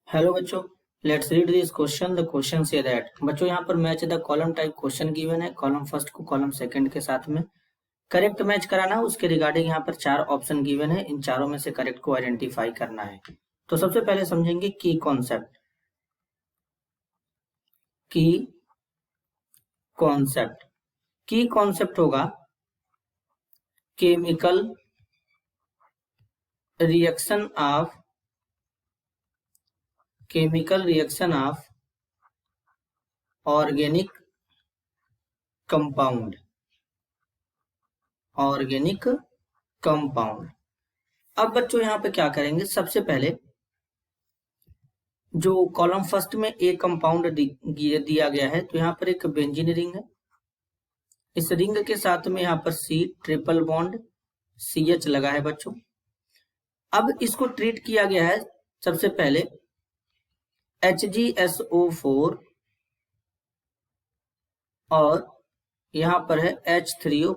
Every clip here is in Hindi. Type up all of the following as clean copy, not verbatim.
हेलो बच्चों, let's read this question. The question say that बच्चों यहाँ पर match the column type question given है। कॉलम फर्स्ट को कॉलम सेकंड के साथ में करेक्ट मैच कराना, उसके रिगार्डिंग यहाँ पर 4 ऑप्शन गिवन है। इन चारों में से करेक्ट को आइडेंटिफाई करना है। तो सबसे पहले समझेंगे की कॉन्सेप्ट। की कॉन्सेप्ट होगा chemical reaction of organic compound. अब बच्चों यहाँ पे क्या करेंगे, सबसे पहले जो कॉलम फर्स्ट में ए कंपाउंड दिया गया है, तो यहाँ पर एक बेंजीन रिंग है। इस रिंग के साथ में यहाँ पर सी ट्रिपल बॉन्ड CH लगा है बच्चों। अब इसको ट्रीट किया गया है सबसे पहले HgSO4 और यहाँ पर है H3O+।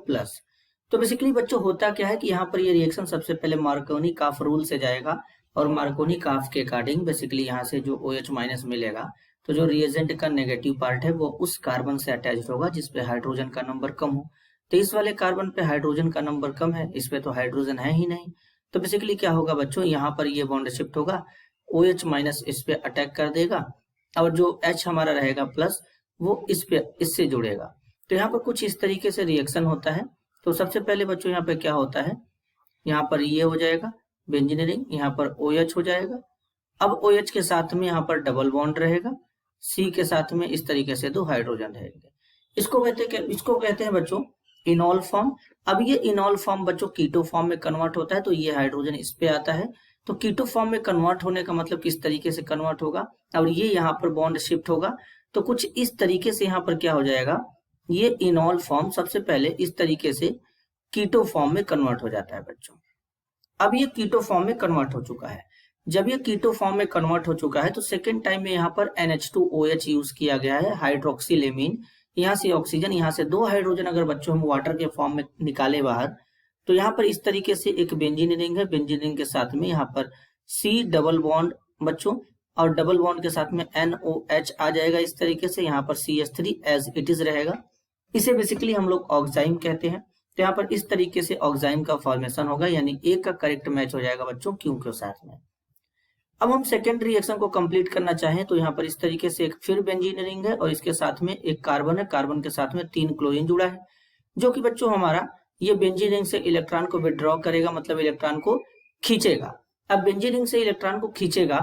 तो बेसिकली बच्चों होता क्या है कि यहाँ पर ये रिएक्शन सबसे पहले मार्कोनी काफ रूल से जाएगा और मार्कोनी काफ के अकॉर्डिंग बेसिकली यहाँ से जो OH- मिलेगा, तो जो रिएजेंट का नेगेटिव पार्ट है वो उस कार्बन से अटैच होगा जिसपे हाइड्रोजन का नंबर कम हो। तो इस वाले कार्बन पे हाइड्रोजन का नंबर कम है, इस पे तो हाइड्रोजन है ही नहीं। तो बेसिकली क्या होगा बच्चों, यहाँ पर ये बॉन्ड शिफ्ट होगा, OH- इस पे अटैक कर देगा और जो H हमारा रहेगा प्लस वो इससे जुड़ेगा। तो यहाँ पर कुछ इस तरीके से रिएक्शन होता है। तो सबसे पहले बच्चों यहाँ पे क्या होता है, यहाँ पर ये हो जाएगा बेंजीन रिंग, यहाँ पर OH हो जाएगा। अब OH के साथ में यहाँ पर डबल बॉन्ड रहेगा, C के साथ में इस तरीके से 2 हाइड्रोजन रहेंगे। इसको कहते हैं बच्चों इनॉल फॉर्म। अब ये इनॉल फॉर्म बच्चों कीटो फॉर्म में कन्वर्ट होता है, तो ये हाइड्रोजन इस पे आता है। तो कीटो फॉर्म में कन्वर्ट होने का मतलब किस तरीके से कन्वर्ट होगा, और ये यहाँ पर बॉन्ड शिफ्ट होगा। तो कुछ इस तरीके से यहाँ पर क्या हो जाएगा, ये इनॉल फॉर्म सबसे पहले इस तरीके से कीटो फॉर्म में कन्वर्ट हो जाता है बच्चों। अब ये कीटो फॉर्म में कन्वर्ट हो चुका है। जब ये कीटो फॉर्म में कन्वर्ट हो चुका है तो सेकेंड टाइम में यहाँ पर NH2OH यूज किया गया है, हाइड्रोक्सिलेमीन। यहाँ से ऑक्सीजन, यहाँ से 2 हाइड्रोजन अगर बच्चों हम वाटर के फॉर्म में निकाले बाहर, तो यहाँ पर इस तरीके से एक बेंजीन रिंग है। बेंजीन रिंग के साथ में यहाँ पर C डबल बॉन्ड बच्चों, और डबल बॉन्ड के साथ में NOH आ जाएगा इस तरीके से। यहाँ पर CH3 एज इट इज रहेगा। इसे बेसिकली हम लोग ऑक्साइम कहते हैं। तो यहाँ पर इस तरीके से ऑक्साइम का फॉर्मेशन होगा, यानी ए का करेक्ट मैच हो जाएगा बच्चों क्यों के साथ में। अब हम सेकेंड रिएक्शन को कंप्लीट करना चाहें तो यहाँ पर इस तरीके से एक फिर बेंजीन रिंग है और इसके साथ में एक कार्बन है। कार्बन के साथ में 3 क्लोरीन जुड़ा है, जो कि बच्चों हमारा ये बेंजीन रिंग से इलेक्ट्रॉन को विड्रॉ करेगा, मतलब इलेक्ट्रॉन को खींचेगा। अब बेंजीन रिंग से इलेक्ट्रॉन को खींचेगा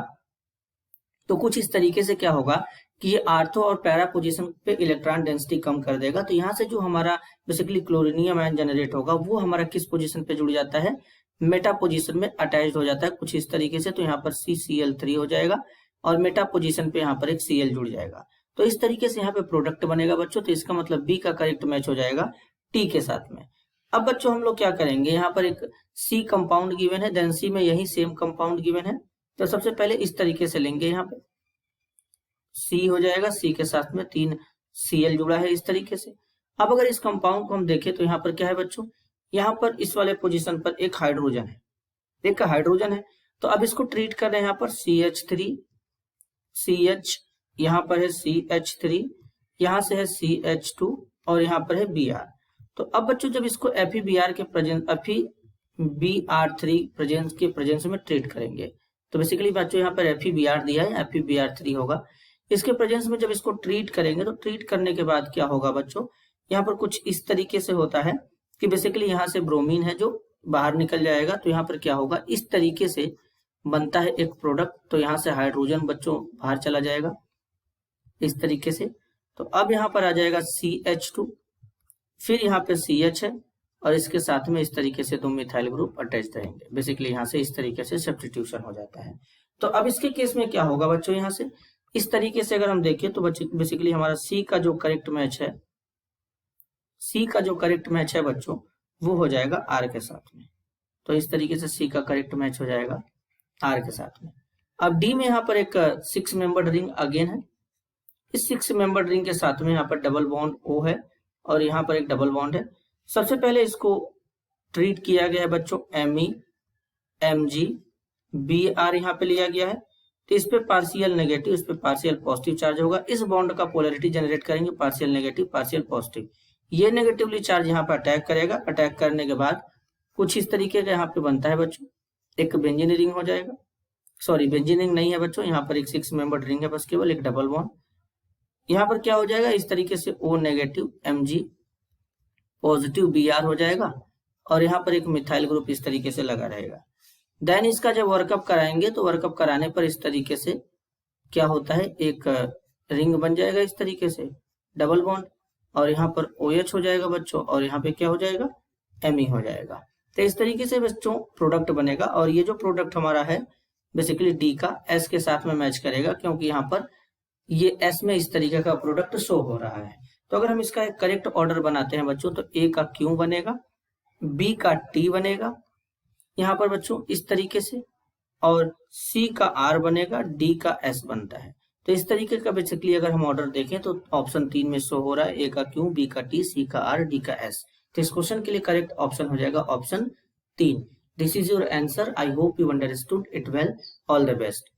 तो कुछ इस तरीके से क्या होगा कि ये आर्थो और पैरा पोजीशन पे इलेक्ट्रॉन डेंसिटी कम कर देगा। तो यहाँ से जो हमारा बेसिकली क्लोरीनियम आयन जनरेट होगा वो हमारा किस पोजीशन पे जुड़ जाता है, मेटा पोजीशन में अटैच हो जाता है कुछ इस तरीके से। तो यहाँ पर CCl3 हो जाएगा और मेटा पोजीशन पे यहाँ पर एक Cl जुड़ जाएगा। तो इस तरीके से यहाँ पे प्रोडक्ट बनेगा बच्चों। तो इसका मतलब बी का करेक्ट मैच हो जाएगा टी के साथ में। अब बच्चों हम लोग क्या करेंगे, यहाँ पर एक C कंपाउंड गिवन है, देन C में यही सेम कंपाउंड गिवन है। तो सबसे पहले इस तरीके से लेंगे, यहाँ पे C हो जाएगा, C के साथ में 3 Cl जुड़ा है इस तरीके से। अब अगर इस कंपाउंड को हम देखें तो यहाँ पर क्या है बच्चों, यहाँ पर इस वाले पोजीशन पर एक हाइड्रोजन है, तो अब इसको ट्रीट कर रहे हैं यहाँ पर CH3 CH, यहाँ पर है CH3, यहाँ से है CH2 और यहाँ पर है Br। तो अब बच्चों जब इसको FeBr के प्रेजेंस में ट्रीट करेंगे तो बेसिकली बच्चों यहाँ पर FeBr दिया है, FeBr3 होगा। इसके प्रेजेंस में जब इसको ट्रीट करेंगे तो ट्रीट करने के बाद क्या होगा बच्चों, यहाँ पर कुछ इस तरीके से होता है कि बेसिकली यहाँ से ब्रोमीन है जो बाहर निकल जाएगा। तो यहाँ पर क्या होगा, इस तरीके से बनता है एक प्रोडक्ट। तो यहाँ से हाइड्रोजन बच्चों बाहर चला जाएगा इस तरीके से। तो अब यहाँ पर आ जाएगा CH2, फिर यहाँ पे CH है और इसके साथ में इस तरीके से 2 मिथाइल ग्रुप अटैच रहेंगे। बेसिकली यहाँ से इस तरीके से सब्स्टिट्यूशन हो जाता है। तो अब इसके केस में क्या होगा बच्चों, यहाँ से इस तरीके से अगर हम देखें तो बेसिकली हमारा C का जो करेक्ट मैच है बच्चों वो हो जाएगा R के साथ में। तो इस तरीके से C का करेक्ट मैच हो जाएगा R के साथ में। अब D में यहाँ पर एक 6 मेंबर्ड रिंग अगेन है। इस 6 मेंबर्ड रिंग के साथ में यहाँ पर डबल बॉन्ड O है और यहाँ पर एक डबल बॉन्ड है। सबसे पहले इसको ट्रीट किया गया है बच्चों Me Mg Br यहाँ पे लिया गया है। तो इस पे पार्शियल नेगेटिव, इस पे पार्शियल पॉजिटिव चार्ज होगा। इस बॉन्ड का पोलैरिटी जनरेट करेंगे पार्शियल नेगेटिव पार्शियल पॉजिटिव। ये नेगेटिवली चार्ज यहाँ पर अटैक करेगा। अटैक करने के बाद कुछ इस तरीके का यहाँ पे बनता है बच्चों, एक बेंजीन रिंग हो जाएगा। सॉरी, बेंजीन रिंग नहीं है बच्चों, यहाँ पर एक 6 मेंबर्ड रिंग है बस, केवल एक डबल बॉन्ड। यहाँ पर क्या हो जाएगा, इस तरीके से O negative Mg positive Br हो जाएगा और यहाँ पर एक मिथाइल ग्रुप इस तरीके से लगा रहेगा। देन इसका जब वर्कअप कराएंगे तो वर्कअप कराने पर इस तरीके से क्या होता है, एक रिंग बन जाएगा इस तरीके से डबल बॉन्ड, और यहाँ पर OH हो जाएगा बच्चों, और यहाँ पे क्या हो जाएगा, Me हो जाएगा। तो इस तरीके से बच्चों प्रोडक्ट बनेगा। और ये जो प्रोडक्ट हमारा है बेसिकली D का S के साथ में मैच करेगा, क्योंकि यहाँ पर ये S में इस तरीके का प्रोडक्ट शो हो रहा है। तो अगर हम इसका एक करेक्ट ऑर्डर बनाते हैं बच्चों, तो A का Q बनेगा, B का T बनेगा यहाँ पर बच्चों इस तरीके से, और C का R बनेगा, D का S बनता है। तो इस तरीके का बेसिकली अगर हम ऑर्डर देखें तो ऑप्शन 3 में शो हो रहा है, A का Q, B का T, C का R, D का S। तो इस क्वेश्चन के लिए करेक्ट ऑप्शन हो जाएगा option 3। This is your answer. I hope you understood it well. All the best.